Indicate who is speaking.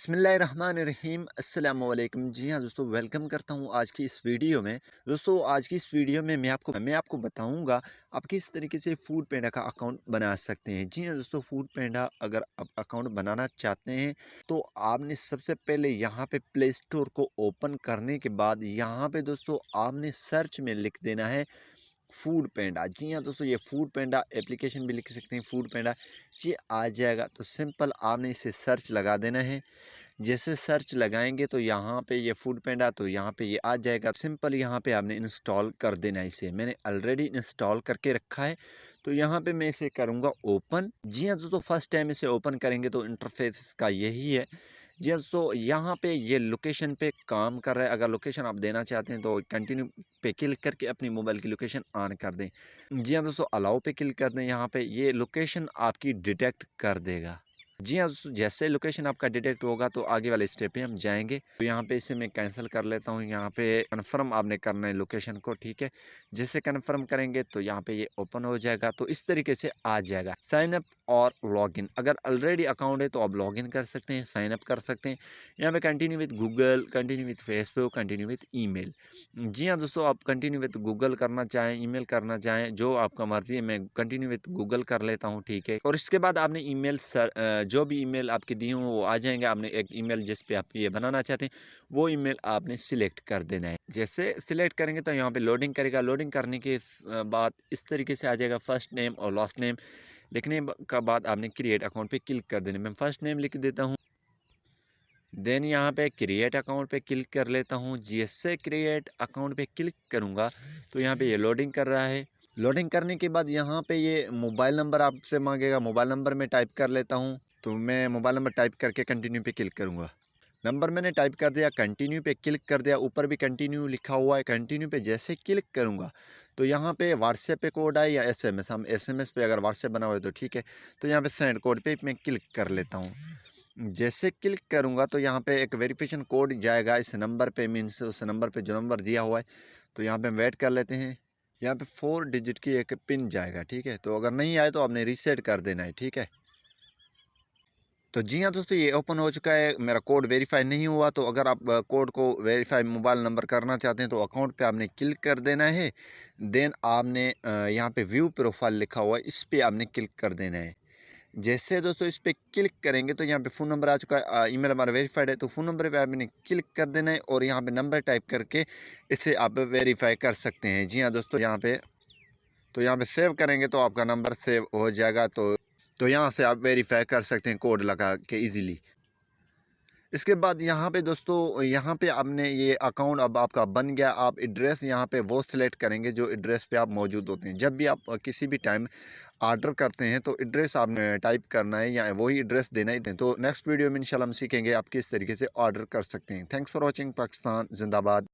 Speaker 1: बिस्मिल्लाहिर्रहमानिर्रहीम अस्सलाम वालेकुम। जी हाँ दोस्तों, वेलकम करता हूँ आज की इस वीडियो में। दोस्तों आज की इस वीडियो में मैं आपको बताऊँगा आप किस तरीके से फूड पेंडा का अकाउंट बना सकते हैं। जी हाँ दोस्तों, फूड पेंडा अगर आप अकाउंट बनाना चाहते हैं तो आपने सबसे पहले यहाँ पे प्ले स्टोर को ओपन करने के बाद यहाँ पे दोस्तों आपने सर्च में लिख देना है फूड पेंडा। जी हाँ दोस्तों, ये फूड पेंडा एप्लीकेशन भी लिख सकते हैं, फूड पेंडा ये आ जाएगा। तो सिंपल आपने इसे सर्च लगा देना है। जैसे सर्च लगाएंगे तो यहाँ पे ये फूड पेंडा, तो यहाँ पे ये आ जाएगा। सिंपल यहाँ पे आपने इंस्टॉल कर देना है। इसे मैंने ऑलरेडी इंस्टॉल करके रखा है। तो यहाँ पे मैं इसे करूँगा ओपन। जी हाँ दोस्तों, फर्स्ट टाइम इसे ओपन करेंगे तो इंटरफेस इसका यही है। जी हाँ दोस्तों, यहाँ पे ये लोकेशन पे काम कर रहा है। अगर लोकेशन आप देना चाहते हैं तो कंटिन्यू पे क्लिक करके अपनी मोबाइल की लोकेशन ऑन कर दें। जी हाँ दोस्तों, अलाउ पे क्लिक कर दें। यहाँ पे ये लोकेशन आपकी डिटेक्ट कर देगा। जी हाँ दोस्तों, जैसे लोकेशन आपका डिटेक्ट होगा तो आगे वाले स्टेप पे हम जाएंगे। तो यहाँ पे इसे मैं कैंसिल कर लेता हूँ। यहाँ पे कन्फर्म आपने करना है लोकेशन को, ठीक है। जैसे कन्फर्म करेंगे तो यहाँ पे ये ओपन हो जाएगा। तो इस तरीके से आ जाएगा साइन अप और लॉगिन। अगर ऑलरेडी अकाउंट है तो आप लॉगिन कर सकते हैं, साइन अप कर सकते हैं। यहाँ पे continue with Google, continue with Facebook, continue with email. जी हाँ दोस्तों, आप कंटिन्यू विद गूगल करना चाहें, ईमेल करना चाहें, जो आपका मर्जी है। मैं कंटिन्यू विद गूगल कर लेता हूँ, ठीक है। और इसके बाद आपने ईमेल जो भी ईमेल आपकी दी हूँ वो आ जाएंगे। आपने एक ईमेल जिस पे आप ये बनाना चाहते हैं वो ईमेल आपने सिलेक्ट कर देना है। जैसे सिलेक्ट करेंगे तो यहाँ पे लोडिंग करेगा। लोडिंग करने के बाद इस तरीके से आ जाएगा, फर्स्ट नेम और लास्ट नेम लिखने का बाद आपने क्रिएट अकाउंट पे क्लिक कर देना। मैं फर्स्ट नेम लिख देता हूँ, देन यहाँ पे क्रिएट अकाउंट पे क्लिक कर लेता हूँ। जैसे क्रिएट अकाउंट पे क्लिक करूँगा तो यहाँ पे ये लोडिंग कर रहा है। लोडिंग करने के बाद यहाँ पे ये मोबाइल नंबर आपसे मांगेगा। मोबाइल नंबर मैं टाइप कर लेता हूँ। तो मैं मोबाइल नंबर टाइप करके कंटिन्यू पे क्लिक करूँगा। नंबर मैंने टाइप कर दिया, कंटिन्यू पे क्लिक कर दिया। ऊपर भी कंटिन्यू लिखा हुआ है। कंटिन्यू पे जैसे क्लिक करूँगा तो यहाँ पे व्हाट्सएप पे कोड आए या एसएमएस। हम एसएमएस पे अगर व्हाट्सएप बना हुआ है तो ठीक है। तो यहाँ पे सेंड कोड पे मैं क्लिक कर लेता हूँ। जैसे क्लिक करूँगा तो यहाँ पे एक वेरिफिकेशन कोड जाएगा इस नंबर पे, मीन्स उस नंबर पे जो नंबर दिया हुआ है। तो यहाँ पे हम वेट कर लेते हैं। यहाँ पे 4 डिजिट की एक पिन जाएगा, ठीक है। तो अगर नहीं आए तो आपने रीसेट कर देना है, ठीक है। तो जी हाँ दोस्तों, ये ओपन हो चुका है। मेरा कोड वेरीफाई नहीं हुआ। तो अगर आप कोड को वेरीफाई मोबाइल नंबर करना चाहते हैं तो अकाउंट पे आपने क्लिक कर देना है। देन आपने यहाँ पे व्यू प्रोफाइल लिखा हुआ है, इस पे आपने क्लिक कर देना है। जैसे दोस्तों इस पे क्लिक करेंगे तो यहाँ पे फ़ोन नंबर आ चुका है। ईमेल हमारा वेरीफाइड है तो फ़ोन नंबर पे आपने क्लिक कर देना है और यहाँ पे नंबर टाइप करके इसे आप वेरीफाई कर सकते हैं। जी हाँ दोस्तों, यहाँ पे सेव करेंगे तो आपका नंबर सेव हो जाएगा। तो यहाँ से आप वेरीफाई कर सकते हैं कोड लगा के इजीली। इसके बाद यहाँ पे दोस्तों, यहाँ पे आपने ये अकाउंट अब आपका बन गया। आप एड्रेस यहाँ पे वो सिलेक्ट करेंगे जो एड्रेस पे आप मौजूद होते हैं। जब भी आप किसी भी टाइम ऑर्डर करते हैं तो एड्रेस आपने टाइप करना है या वही एड्रेस देना ही। तो नेक्स्ट वीडियो में इंशाल्लाह हम सीखेंगे आप किस तरीके से ऑर्डर कर सकते हैं। Thanks for watching. पाकिस्तान जिंदाबाद।